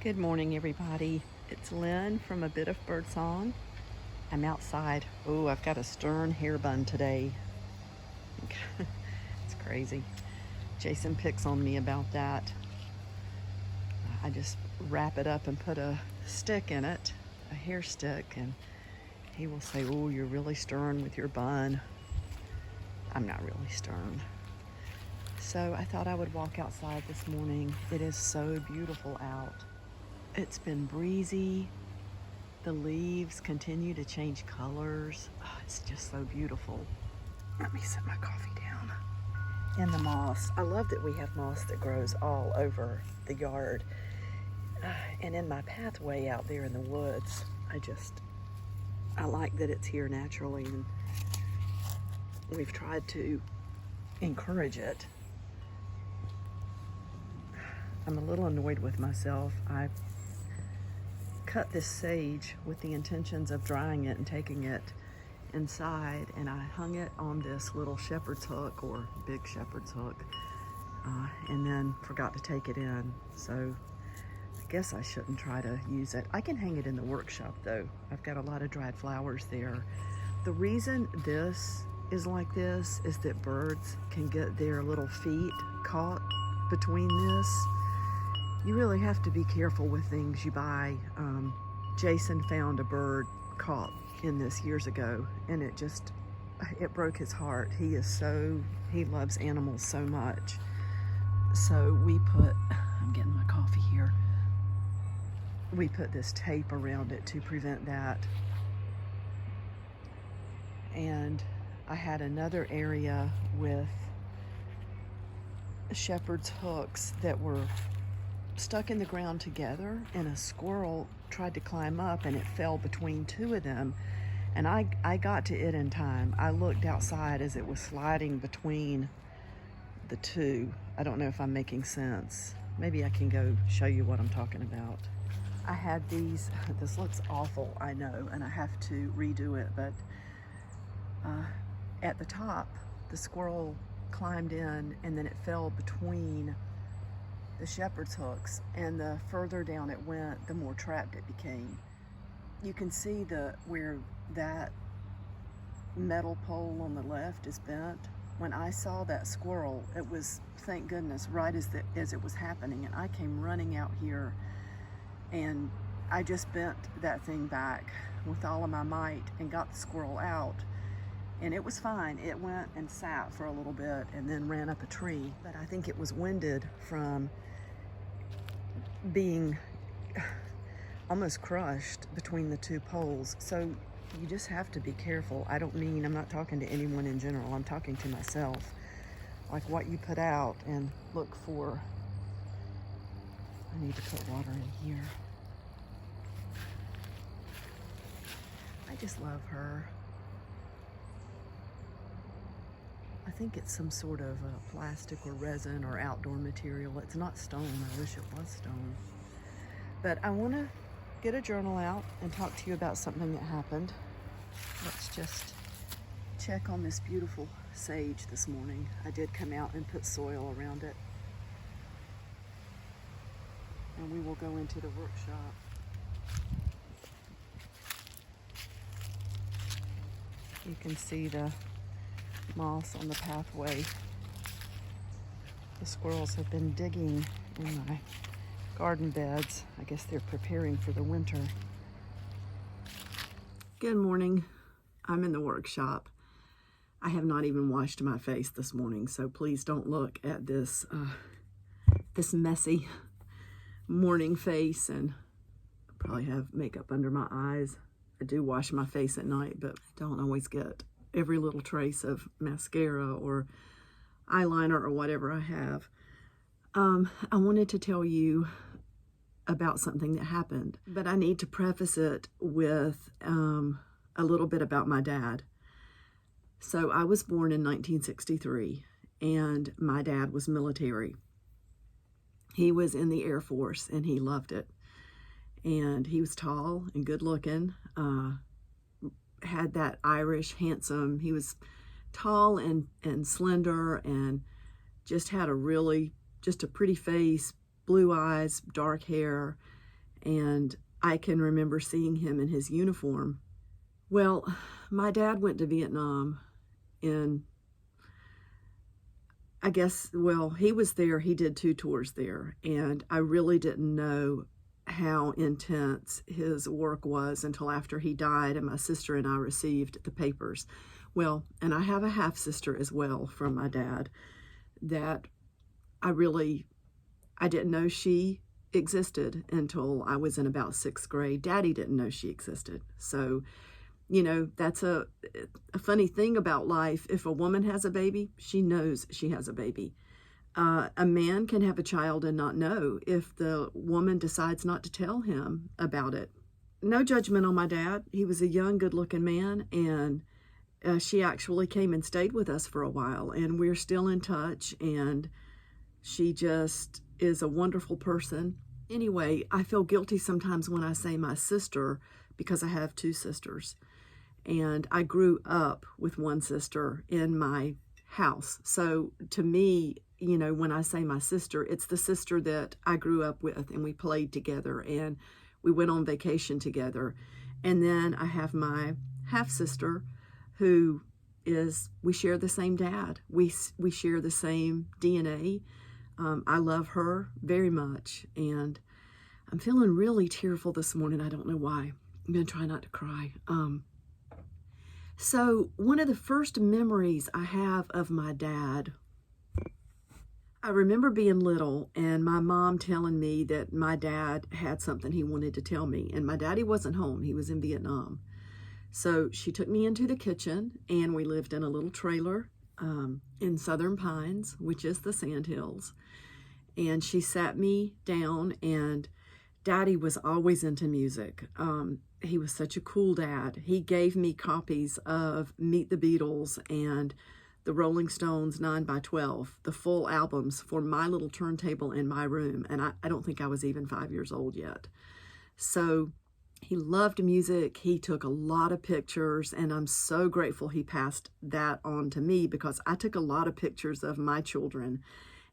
Good morning, everybody. It's Lynn from A Bit of Birdsong. I'm outside. Oh, I've got a stern hair bun today. It's crazy. Jason picks on me about that. I just wrap it up and put a stick in it, a hair stick, and he will say, "Oh, you're really stern with your bun." I'm not really stern. So I thought I would walk outside this morning. It is so beautiful out. It's been breezy. The leaves continue to change colors. Oh, it's just so beautiful. Let me set my coffee down. And the moss. I love that we have moss that grows all over the yard. And in my pathway out there in the woods, I like that it's here naturally, and we've tried to encourage it. I'm a little annoyed with myself. I cut this sage with the intentions of drying it and taking it inside, and I hung it on this little shepherd's hook, or big shepherd's hook, and then forgot to take it in. So I guess I shouldn't try to use it. I can hang it in the workshop though. I've got a lot of dried flowers there. The reason this is like this is that birds can get their little feet caught between this. You really have to be careful with things you buy. Jason found a bird caught in this years ago, and it broke his heart. He loves animals so much. So I'm getting my coffee here. We put this tape around it to prevent that. And I had another area with shepherd's hooks that were stuck in the ground together, and a squirrel tried to climb up and it fell between two of them, and I got to it in time. I looked outside as it was sliding between the two. I don't know if I'm making sense. Maybe I can go show you what I'm talking about. I had this looks awful, I know, and I have to redo it, but at the top the squirrel climbed in, and then it fell between the shepherd's hooks, and the further down it went, the more trapped it became. You can see where that metal pole on the left is bent. When I saw that squirrel, it was, thank goodness, right as it was happening, and I came running out here, and I just bent that thing back with all of my might and got the squirrel out, and it was fine. It went and sat for a little bit and then ran up a tree, but I think it was winded from being almost crushed between the two poles. So you just have to be careful. I'm not talking to anyone in general, I'm talking to myself. Like what you put out, and look for, I need to put water in here. I just love her. I think it's some sort of plastic or resin or outdoor material. It's not stone. I wish it was stone. But I want to get a journal out and talk to you about something that happened. Let's just check on this beautiful sage this morning. I did come out and put soil around it. And we will go into the workshop. You can see the moss on the pathway. The squirrels have been digging in my garden beds. I guess they're preparing for the winter. Good morning. I'm in the workshop. I have not even washed my face this morning, so please don't look at this messy morning face, and I probably have makeup under my eyes. I do wash my face at night, but I don't always get every little trace of mascara or eyeliner or whatever I have. I wanted to tell you about something that happened, but I need to preface it with a little bit about my dad. So I was born in 1963, and my dad was military. He was in the Air Force, and he loved it. And he was tall and good looking, had that Irish handsome, he was tall and slender, and just had just a pretty face, blue eyes, dark hair, and I can remember seeing him in his uniform. Well, my dad went to Vietnam in, I guess, well, he was there, he did 2 tours there, and I really didn't know how intense his work was until after he died and my sister and I received the papers. Well, and I have a half-sister as well from my dad that I didn't know she existed until I was in about 6th grade. Daddy didn't know she existed. So, you know, that's a funny thing about life. If a woman has a baby, she knows she has a baby. A man can have a child and not know if the woman decides not to tell him about it. No judgment on my dad. He was a young, good-looking man, and she actually came and stayed with us for a while, and we're still in touch, and she just is a wonderful person. Anyway, I feel guilty sometimes when I say my sister because I have 2 sisters, and I grew up with one sister in my house. So to me, you know, when I say my sister, it's the sister that I grew up with, and we played together, and we went on vacation together. And then I have my half-sister who we share the same dad. We share the same DNA. I love her very much, and I'm feeling really tearful this morning. I don't know why. I'm going to try not to cry. So one of the first memories I have of my dad, I remember being little and my mom telling me that my dad had something he wanted to tell me, and my daddy wasn't home. He was in Vietnam. So she took me into the kitchen, and we lived in a little trailer in Southern Pines, which is the Sandhills. And she sat me down, and Daddy was always into music. He was such a cool dad. He gave me copies of Meet the Beatles and the Rolling Stones 9x12, the full albums, for my little turntable in my room. And I don't think I was even 5 years old yet. So he loved music. He took a lot of pictures, and I'm so grateful he passed that on to me, because I took a lot of pictures of my children,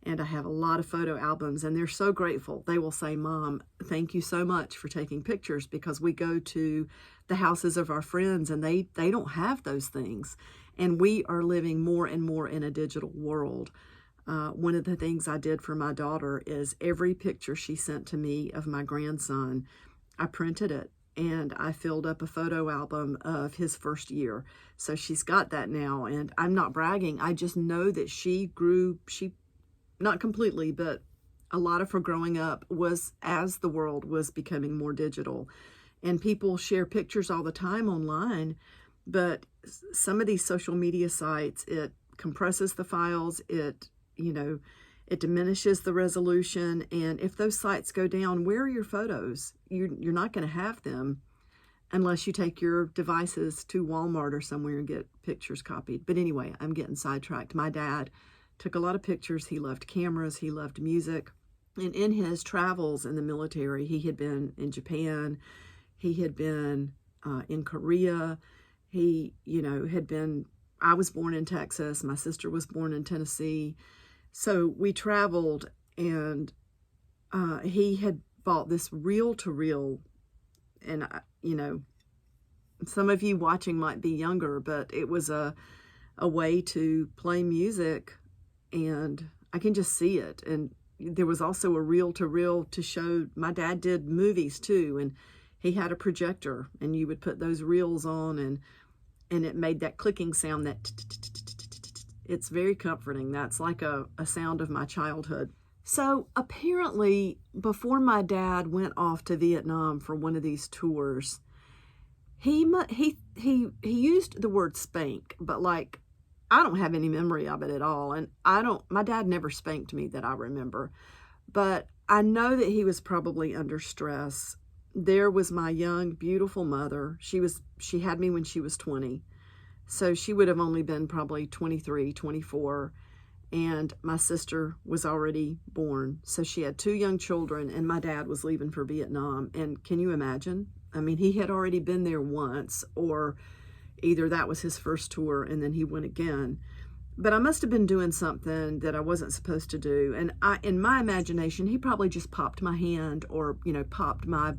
and I have a lot of photo albums, and they're so grateful. They will say, "Mom, thank you so much for taking pictures," because we go to the houses of our friends and they don't have those things. And we are living more and more in a digital world. One of the things I did for my daughter is every picture she sent to me of my grandson, I printed it, and I filled up a photo album of his first year. So she's got that now, and I'm not bragging. I just know that she not completely, but a lot of her growing up was as the world was becoming more digital. And people share pictures all the time online, but some of these social media sites, it compresses the files, it diminishes the resolution. And if those sites go down, where are your photos? You're not going to have them unless you take your devices to Walmart or somewhere and get pictures copied. But anyway, I'm getting sidetracked. My dad took a lot of pictures. He loved cameras. He loved music. And in his travels in the military, he had been in Japan. He had been in Korea. He, I was born in Texas. My sister was born in Tennessee. So we traveled, and he had bought this reel-to-reel, and, some of you watching might be younger, but it was a way to play music, and I can just see it. And there was also a reel-to-reel to show. My dad did movies too, and he had a projector, and you would put those reels on, and it made that clicking sound, that it's very comforting. That's like a sound of my childhood. So apparently, before my dad went off to Vietnam for one of these tours, he used the word spank, but like, I don't have any memory of it at all. And my dad never spanked me that I remember, but I know that he was probably under stress. There was my young, beautiful mother. She had me when she was 20. So she would have only been probably 23, 24. And my sister was already born. So she had 2 young children, and my dad was leaving for Vietnam. And can you imagine? I mean, he had already been there once, or either that was his first tour and then he went again. But I must have been doing something that I wasn't supposed to do. And in my imagination, he probably just popped my hand or, popped my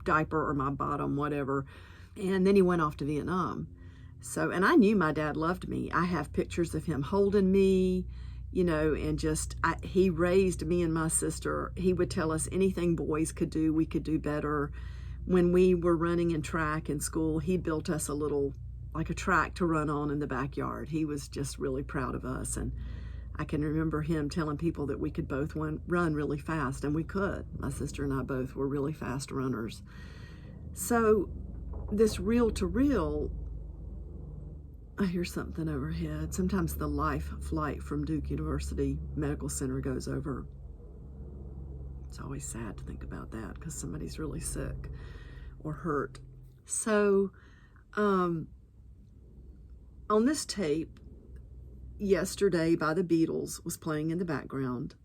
diaper or my bottom, whatever. And then he went off to Vietnam. So, and I knew my dad loved me. I have pictures of him holding me, and he raised me and my sister. He would tell us anything boys could do, we could do better. When we were running in track in school, he built us like a track to run on in the backyard. He was just really proud of us. And I can remember him telling people that we could both run really fast, and we could. My sister and I both were really fast runners. So this reel-to-reel, I hear something overhead. Sometimes the life flight from Duke University Medical Center goes over. It's always sad to think about that because somebody's really sick or hurt. So, on this tape, Yesterday by the Beatles was playing in the background,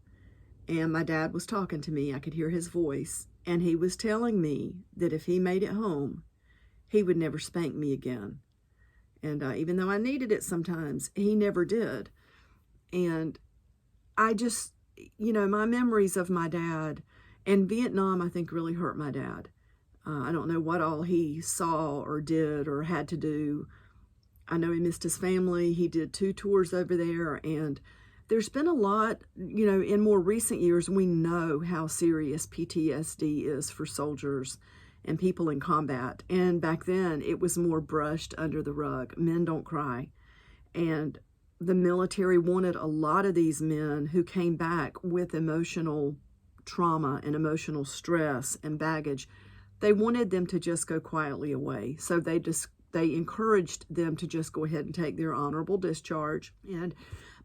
and my dad was talking to me. I could hear his voice, and he was telling me that if he made it home, he would never spank me again. And even though I needed it sometimes, he never did. And I just, my memories of my dad and Vietnam, I think, really hurt my dad. I don't know what all he saw or did or had to do. I know he missed his family. He did 2 tours over there, and there's been a lot, in more recent years, we know how serious PTSD is for soldiers and people in combat. And back then, it was more brushed under the rug. Men don't cry. And the military wanted a lot of these men who came back with emotional trauma and emotional stress and baggage. They wanted them to just go quietly away. So they encouraged them to just go ahead and take their honorable discharge. And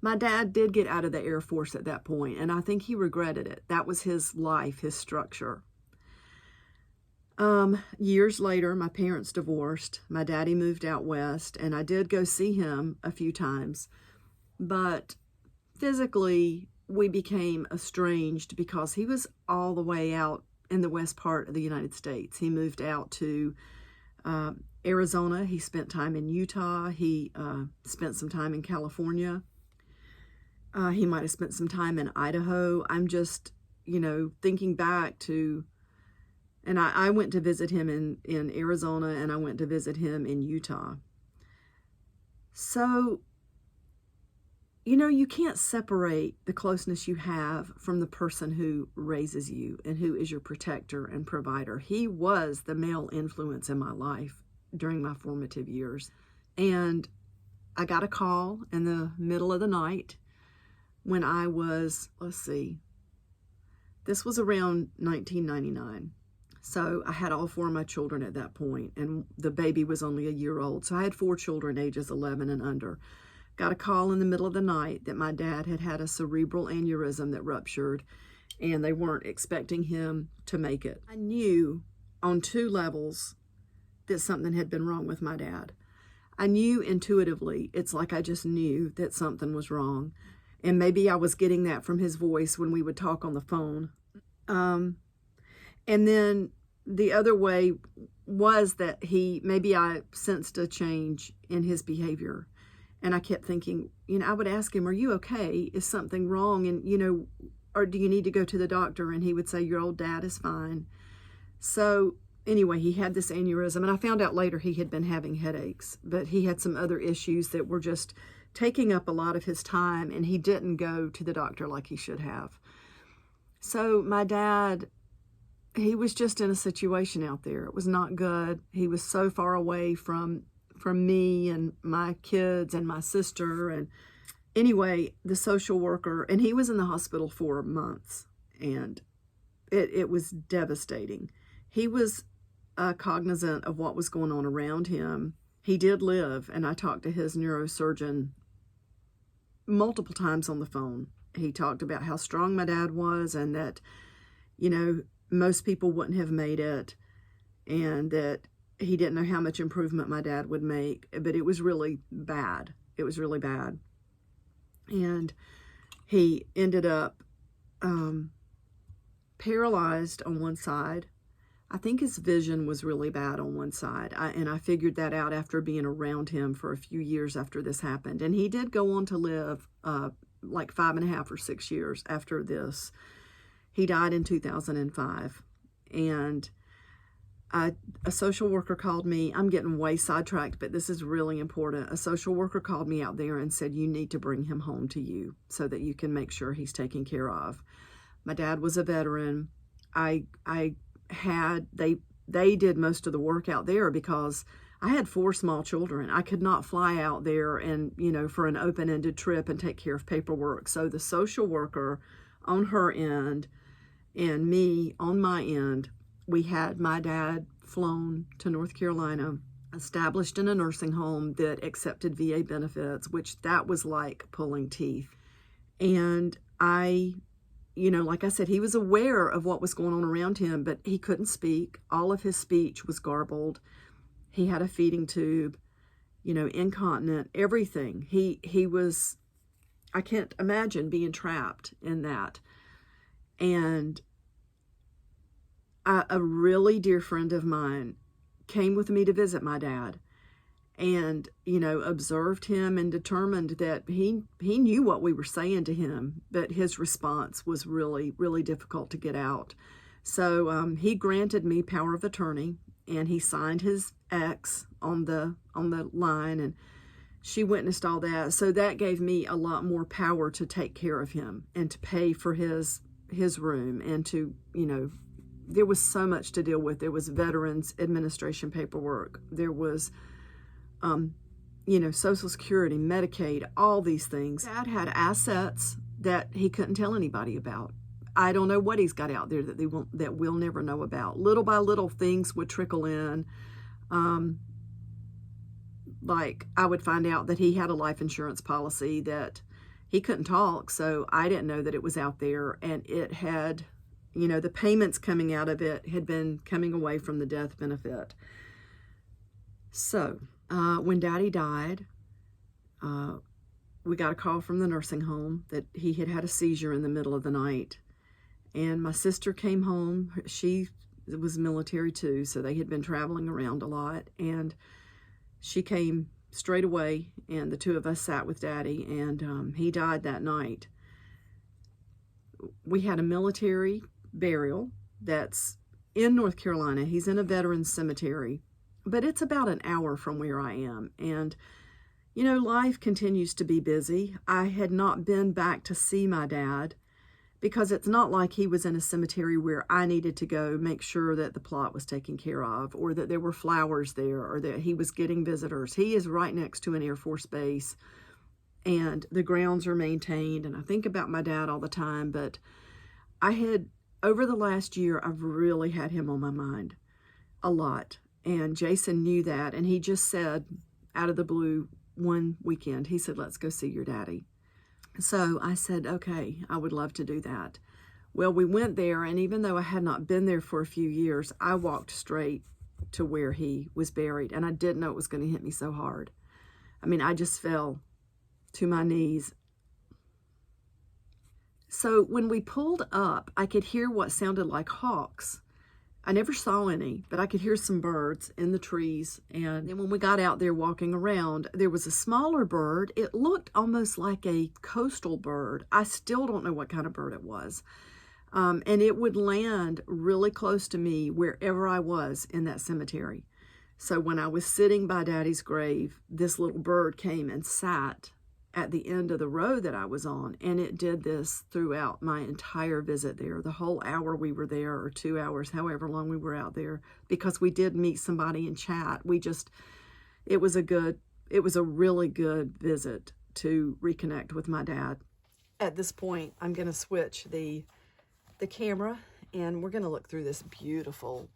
my dad did get out of the Air Force at that point, and I think he regretted it. That was his life, his structure. Years later, my parents divorced. My daddy moved out west, and I did go see him a few times. But physically, we became estranged because he was all the way out in the west part of the United States. He moved out to Arizona. He spent time in Utah. He spent some time in California. He might have spent some time in Idaho. I'm just, thinking back to, and I went to visit him in Arizona, and I went to visit him in Utah. So, you can't separate the closeness you have from the person who raises you and who is your protector and provider. He was the male influence in my life during my formative years. And I got a call in the middle of the night when I was, this was around 1999. So I had all 4 of my children at that point, and the baby was only a year old. So I had 4 children, ages 11 and under. Got a call in the middle of the night that my dad had a cerebral aneurysm that ruptured, and they weren't expecting him to make it. I knew on 2 levels that something had been wrong with my dad. I knew intuitively. It's like I just knew that something was wrong. And maybe I was getting that from his voice when we would talk on the phone. And then the other way was that maybe I sensed a change in his behavior. And I kept thinking, I would ask him, are you okay? Is something wrong? And, or do you need to go to the doctor? And he would say, your old dad is fine. So anyway, he had this aneurysm, and I found out later he had been having headaches, but he had some other issues that were just taking up a lot of his time, and he didn't go to the doctor like he should have. So my dad, he was just in a situation out there. It was not good. He was so far away from me and my kids and my sister. And anyway, the social worker, and he was in the hospital for months, and it was devastating. He was cognizant of what was going on around him. He did live, and I talked to his neurosurgeon multiple times on the phone. He talked about how strong my dad was, and that, most people wouldn't have made it, and that he didn't know how much improvement my dad would make, but it was really bad. It was really bad. And he ended up paralyzed on one side. I think his vision was really bad on one side. And I figured that out after being around him for a few years after this happened. And he did go on to live like 5.5 or 6 years after this. He died in 2005. And a social worker called me. I'm getting way sidetracked, but this is really important. A social worker called me out there and said, you need to bring him home to you so that you can make sure he's taken care of. My dad was a veteran. They did most of the work out there because I had 4 small children. I could not fly out there and, for an open-ended trip and take care of paperwork. So the social worker on her end and me on my end, we had my dad flown to North Carolina, established in a nursing home that accepted VA benefits, which that was like pulling teeth. And like I said, he was aware of what was going on around him, but he couldn't speak. All of his speech was garbled. He had a feeding tube, incontinent, everything. He was, I can't imagine being trapped in that. And a really dear friend of mine came with me to visit my dad and, observed him and determined that he knew what we were saying to him, but his response was really, really difficult to get out. So he granted me power of attorney, and he signed his ex on the line, and she witnessed all that. So that gave me a lot more power to take care of him and to pay for his room, and to, there was so much to deal with. There was Veterans Administration paperwork. There was Social Security, Medicaid, all these things. Dad had assets that he couldn't tell anybody about. I don't know what he's got out there that we'll never know about. Little by little, things would trickle in. Like I would find out that he had a life insurance policy that he couldn't talk, so I didn't know that it was out there, and it had, the payments coming out of it had been coming away from the death benefit. So when Daddy died, we got a call from the nursing home that he had had a seizure in the middle of the night. And my sister came home. She was military too, so they had been traveling around a lot. And she came straight away, and the two of us sat with Daddy, and he died that night. We had a military burial that's in North Carolina. He's in a veterans cemetery, but it's about an hour from where I am. And, life continues to be busy. I had not been back to see my dad because it's not like he was in a cemetery where I needed to go make sure that the plot was taken care of, or that there were flowers there, or that he was getting visitors. He is right next to an Air Force base, and the grounds are maintained. And I think about my dad all the time, but over the last year, I've really had him on my mind a lot. And Jason knew that, and he just said, out of the blue, one weekend, he said, let's go see your daddy. So I said, okay, I would love to do that. Well, we went there, and even though I had not been there for a few years, I walked straight to where he was buried, and I didn't know it was going to hit me so hard. I mean, I just fell to my knees. So when we pulled up, I could hear what sounded like hawks. I never saw any, but I could hear some birds in the trees. And then when we got out there walking around, there was a smaller bird. It looked almost like a coastal bird. I still don't know what kind of bird it was. And it would land really close to me wherever I was in that cemetery. So when I was sitting by Daddy's grave, this little bird came and sat at the end of the row that I was on, and it did this throughout my entire visit there, the whole hour we were there, or 2 hours, however long we were out there, because we did meet somebody and chat. It was a really good visit to reconnect with my dad. At this point, I'm going to switch the camera, and we're going to look through this beautiful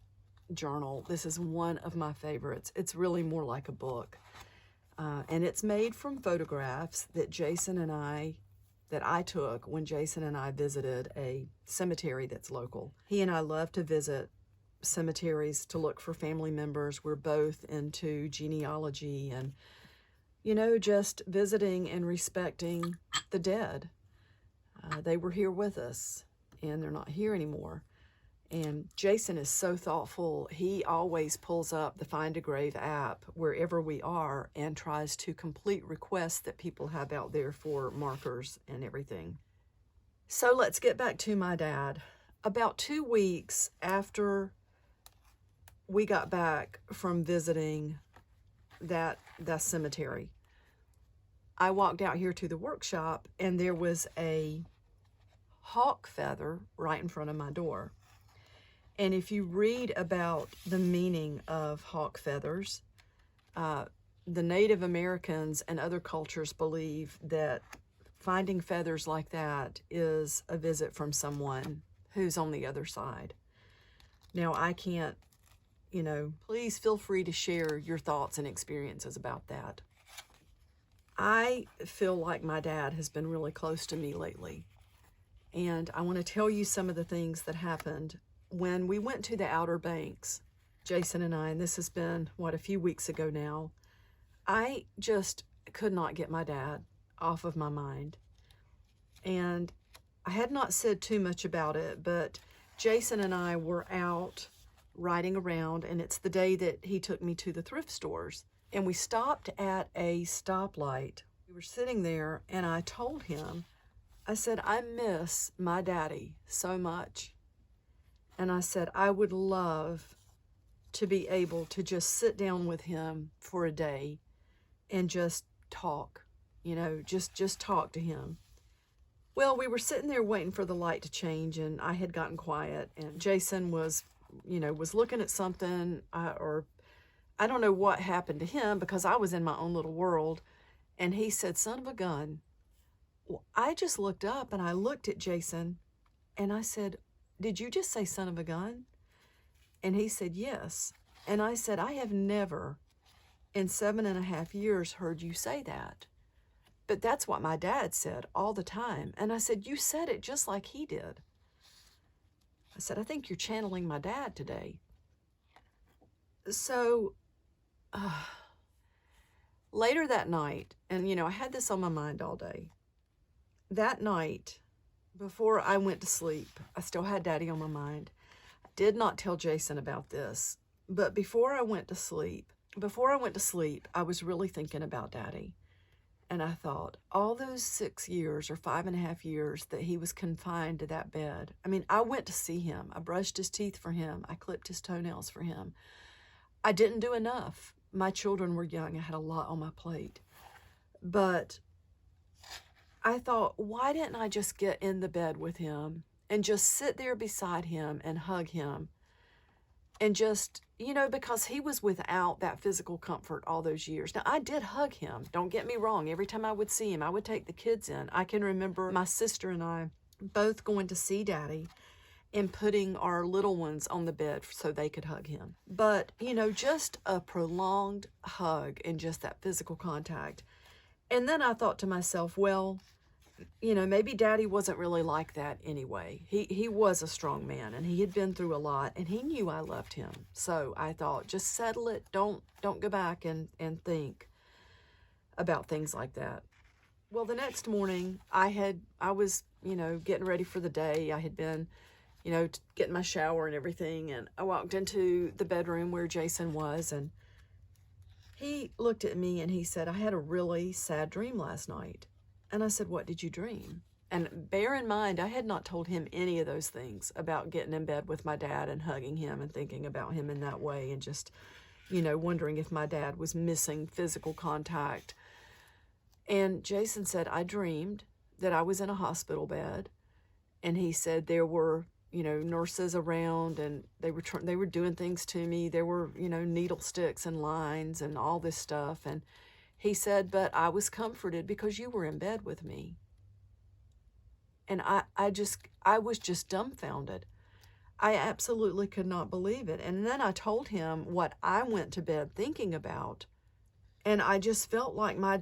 journal. This is one of my favorites. It's really more like a book. And it's made from photographs that I took when Jason and I visited a cemetery that's local. He and I love to visit cemeteries to look for family members. We're both into genealogy and, just visiting and respecting the dead. They were here with us, and they're not here anymore. And Jason is so thoughtful. He always pulls up the Find a Grave app wherever we are and tries to complete requests that people have out there for markers and everything. So let's get back to my dad. About 2 weeks after we got back from visiting that cemetery, I walked out here to the workshop and there was a hawk feather right in front of my door. And if you read about the meaning of hawk feathers, the Native Americans and other cultures believe that finding feathers like that is a visit from someone who's on the other side. Now, I can't, please feel free to share your thoughts and experiences about that. I feel like my dad has been really close to me lately. And I want to tell you some of the things that happened when we went to the Outer Banks, Jason and I, and this has been, a few weeks ago now. I just could not get my dad off of my mind. And I had not said too much about it, but Jason and I were out riding around, and it's the day that he took me to the thrift stores. And we stopped at a stoplight. We were sitting there, and I told him, I said, I miss my daddy so much. And I said, I would love to be able to just sit down with him for a day and just talk, just talk to him. Well, we were sitting there waiting for the light to change, and I had gotten quiet, and Jason was looking at something, or I don't know what happened to him because I was in my own little world, and he said, son of a gun. Well, I just looked up and I looked at Jason and I said, did you just say son of a gun? And he said, yes. And I said, I have never in 7.5 years heard you say that. But that's what my dad said all the time. And I said, you said it just like he did. I said, I think you're channeling my dad today. So later that night, and I had this on my mind all day. That night, before I went to sleep, I still had Daddy on my mind. I did not tell Jason about this, but before I went to sleep, I was really thinking about Daddy. And I thought, all those 6 years or 5.5 years that he was confined to that bed. I mean, I went to see him. I brushed his teeth for him. I clipped his toenails for him. I didn't do enough. My children were young. I had a lot on my plate. But I thought, why didn't I just get in the bed with him and just sit there beside him and hug him? And just, because he was without that physical comfort all those years. Now, I did hug him. Don't get me wrong. Every time I would see him, I would take the kids in. I can remember my sister and I both going to see Daddy and putting our little ones on the bed so they could hug him. But, just a prolonged hug and just that physical contact. And then I thought to myself, well, maybe Daddy wasn't really like that anyway. He was a strong man, and he had been through a lot, and he knew I loved him. So I thought, just settle it. Don't go back and think about things like that. Well, the next morning, I was, getting ready for the day. I had been, getting my shower and everything, and I walked into the bedroom where Jason was, and he looked at me and he said, I had a really sad dream last night. And I said, what did you dream? And bear in mind, I had not told him any of those things about getting in bed with my dad and hugging him and thinking about him in that way and just, wondering if my dad was missing physical contact. And Jason said, I dreamed that I was in a hospital bed, and he said there were, nurses around, and they were doing things to me. There were, needle sticks and lines and all this stuff. And he said, but I was comforted because you were in bed with me. And I was just dumbfounded. I absolutely could not believe it. And then I told him what I went to bed thinking about. And I just felt like I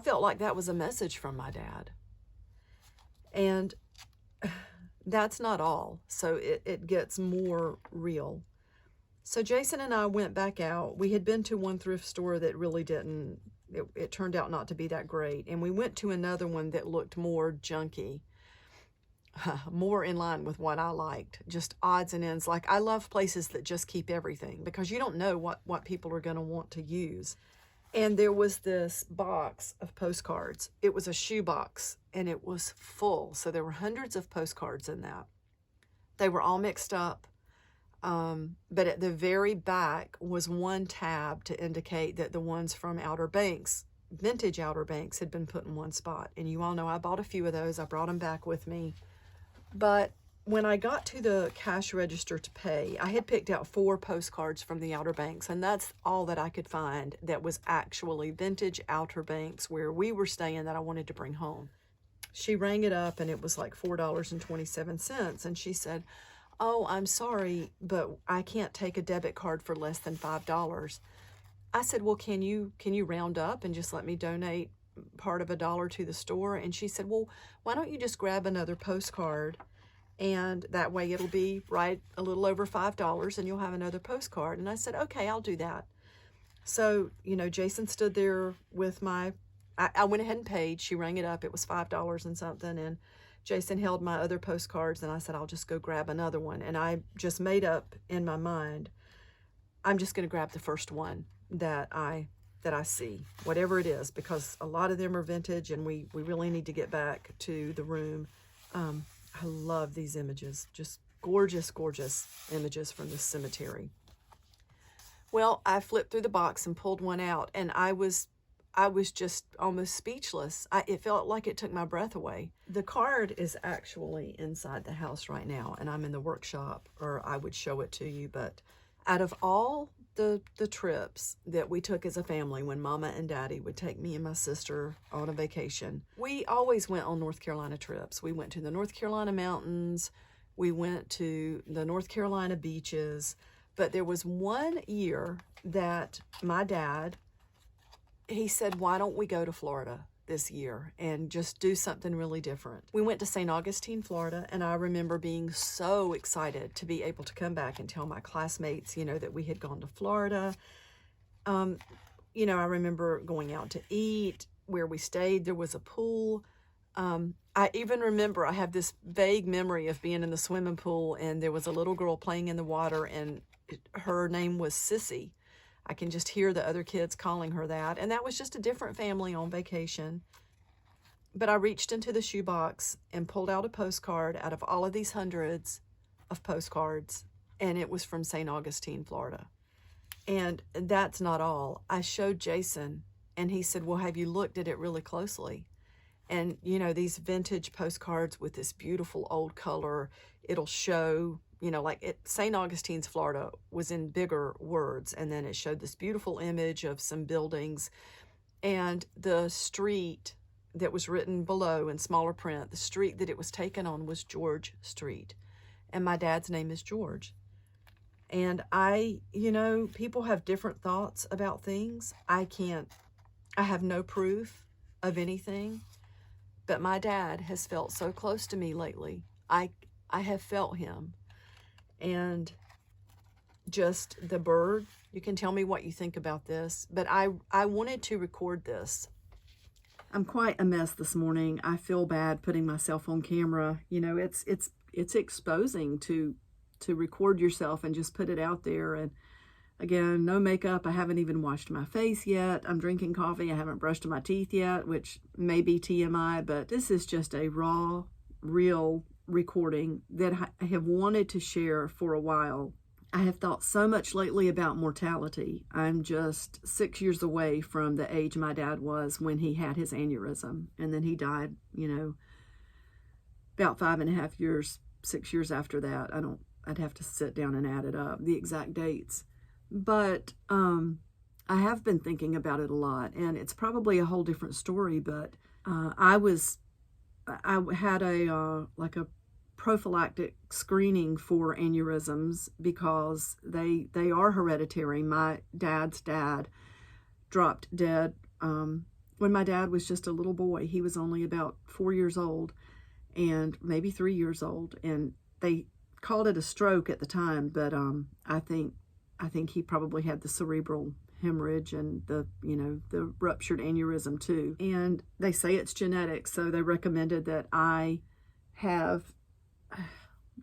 felt like that was a message from my dad. And that's not all. So it gets more real. So Jason and I went back out. We had been to one thrift store that really it turned out not to be that great. And we went to another one that looked more junky. more in line with what I liked, just odds and ends. Like, I love places that just keep everything, because you don't know what people are going to want to use. And there was this box of postcards. It was a shoe box, and it was full. So there were hundreds of postcards in that. They were all mixed up. But at the very back was one tab to indicate that the ones from Outer Banks, vintage Outer Banks, had been put in one spot. And you all know I bought a few of those. I brought them back with me. But when I got to the cash register to pay, I had picked out 4 postcards from the Outer Banks, and that's all that I could find that was actually vintage Outer Banks where we were staying that I wanted to bring home. She rang it up, and it was like $4.27, and she said, "Oh, I'm sorry, but I can't take a debit card for less than $5. I said, "Well, can you round up and just let me donate part of $1 to the store?" And she said, "Well, why don't you just grab another postcard, and that way it'll be right a little over $5 and you'll have another postcard." And I said, "Okay, I'll do that." So, Jason stood there with I went ahead and paid. She rang it up. It was $5 and something. And Jason held my other postcards, and I said, "I'll just go grab another one." And I just made up in my mind, I'm just going to grab the first one that I see, whatever it is, because a lot of them are vintage, and we really need to get back to the room. I love these images, just gorgeous, gorgeous images from this cemetery. Well, I flipped through the box and pulled one out, and I was just almost speechless. It felt like it took my breath away. The card is actually inside the house right now, and I'm in the workshop, or I would show it to you. But out of all the trips that we took as a family, when Mama and Daddy would take me and my sister on a vacation, we always went on North Carolina trips. We went to the North Carolina mountains. We went to the North Carolina beaches. But there was one year that my dad, he said, "Why don't we go to Florida this year and just do something really different?" We went to St. Augustine, Florida, and I remember being so excited to be able to come back and tell my classmates, that we had gone to Florida. I remember going out to eat. Where we stayed, there was a pool. I even remember, I have this vague memory of being in the swimming pool, and there was a little girl playing in the water, and her name was Sissy. I can just hear the other kids calling her that. And that was just a different family on vacation. But I reached into the shoebox and pulled out a postcard out of all of these hundreds of postcards. And it was from St. Augustine, Florida. And that's not all. I showed Jason, and he said, "Well, have you looked at it really closely?" And, these vintage postcards with this beautiful old color, it'll show, St. Augustine's, Florida was in bigger words, and then it showed this beautiful image of some buildings, and the street that was written below in smaller print, the street that it was taken on was George Street, and my dad's name is George. And people have different thoughts about things. I have no proof of anything, but my dad has felt so close to me lately. I have felt him. And just the bird, you can tell me what you think about this, but I wanted to record this. I'm quite a mess this morning. I feel bad putting myself on camera. It's exposing to record yourself and just put it out there. And again, no makeup. I haven't even washed my face yet. I'm drinking coffee. I haven't brushed my teeth yet, which may be TMI, but this is just a raw, real recording that I have wanted to share for a while. I have thought so much lately about mortality. I'm just 6 years away from the age my dad was when he had his aneurysm, and then he died, about 5.5 years, 6 years after that. I'd have to sit down and add it up, the exact dates. But I have been thinking about it a lot, and it's probably a whole different story, but I had a prophylactic screening for aneurysms because they are hereditary. My dad's dad dropped dead when my dad was just a little boy. He was only about 4 years old, and maybe 3 years old, and they called it a stroke at the time, but I think he probably had the cerebral hemorrhage and the ruptured aneurysm too. And they say it's genetic, so they recommended that I have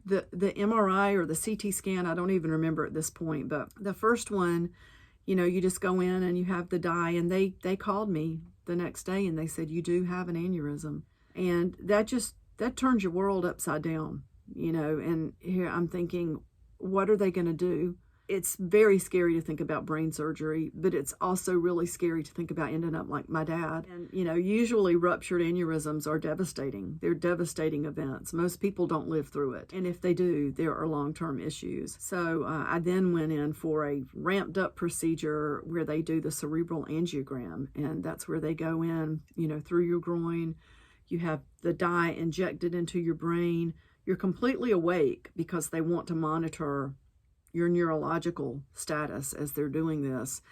the MRI or the CT scan, I don't even remember at this point, but the first one, you know, you just go in and you have the dye, and they called me the next day and they said, you do have an aneurysm. And that turns your world upside down, you know. And here I'm thinking, what are they going to do? It's very scary to think about brain surgery, but it's also really scary to think about ending up like my dad. And, you know, usually ruptured aneurysms are devastating. They're devastating events. Most people don't live through it. And if they do, there are long-term issues. So I then went in for a ramped up procedure where they do the cerebral angiogram. And that's where they go in, you know, through your groin. You have the dye injected into your brain. You're completely awake because they want to monitor your neurological status as they're doing this.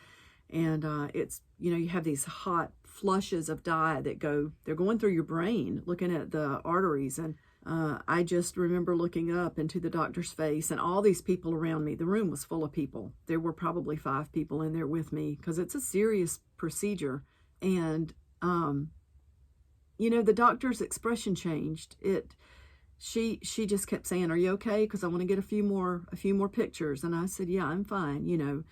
And it's, you know, you have these hot flushes of dye that they're going through your brain, looking at the arteries. And I just remember looking up into the doctor's face and all these people around me. The room was full of people. There were probably 5 people in there with me because it's a serious procedure. And, you know, the doctor's expression changed. She just kept saying, are you okay? Because I want to get a few more pictures. And I said, yeah, I'm fine, you know.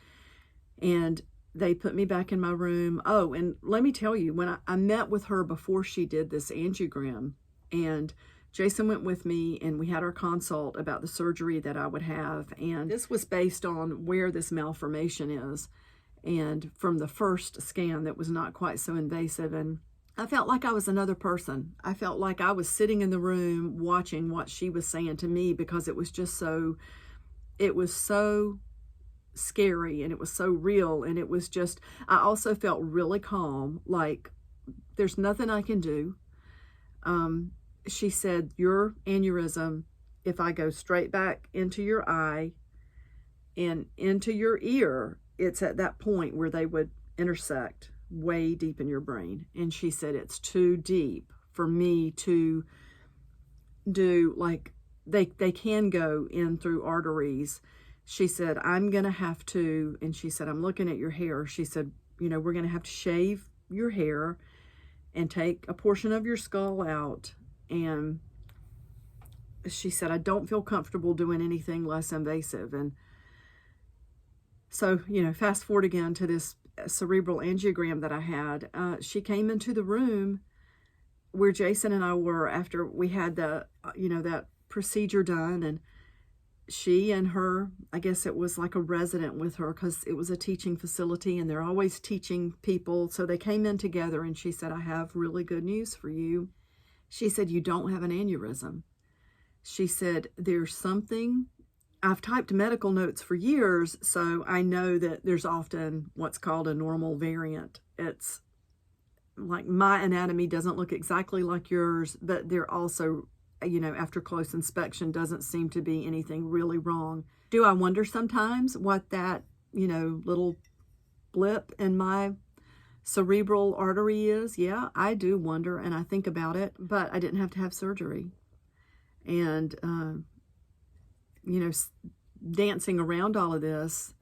And they put me back in my room. Oh, and let me tell you, when I met with her before she did this angiogram, and Jason went with me and we had our consult about the surgery that I would have. And this was based on where this malformation is. And from the first scan that was not quite so invasive. And I felt like I was another person. I felt like I was sitting in the room watching what she was saying to me, because it was so scary and it was so real. And it was just, I also felt really calm, like there's nothing I can do. She said, your aneurysm, if I go straight back into your eye and into your ear, it's at that point where they would intersect way deep in your brain. And she said it's too deep for me to do, like they can go in through arteries. She said, I'm gonna have to, and she said, I'm looking at your hair. She said, you know, we're gonna have to shave your hair and take a portion of your skull out. And she said, I don't feel comfortable doing anything less invasive. And so, you know, fast forward again to this cerebral angiogram that I had. She came into the room where Jason and I were after we had the, you know, that procedure done. And she and her, I guess it was like a resident with her, because it was a teaching facility and they're always teaching people. So they came in together and she said, I have really good news for you. She said, you don't have an aneurysm. She said, there's something. I've typed medical notes for years, so I know that there's often what's called a normal variant. It's like my anatomy doesn't look exactly like yours, but there also, you know, after close inspection, doesn't seem to be anything really wrong. Do I wonder sometimes what that, you know, little blip in my cerebral artery is? Yeah, I do wonder, and I think about it, but I didn't have to have surgery. And, you know, dancing around all of this,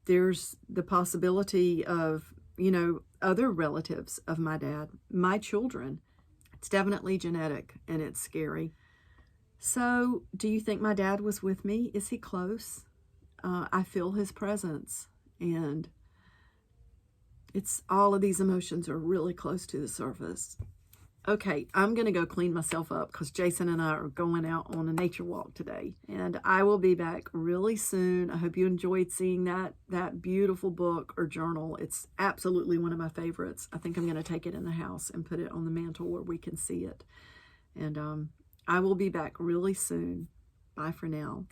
there's the possibility of, you know, other relatives of my dad, my children. It's definitely genetic and it's scary. So, do you think my dad was with me? Is he close? I feel his presence, and it's all of these emotions are really close to the surface. Okay, I'm going to go clean myself up because Jason and I are going out on a nature walk today. And I will be back really soon. I hope you enjoyed seeing that beautiful book or journal. It's absolutely one of my favorites. I think I'm going to take it in the house and put it on the mantle where we can see it. And I will be back really soon. Bye for now.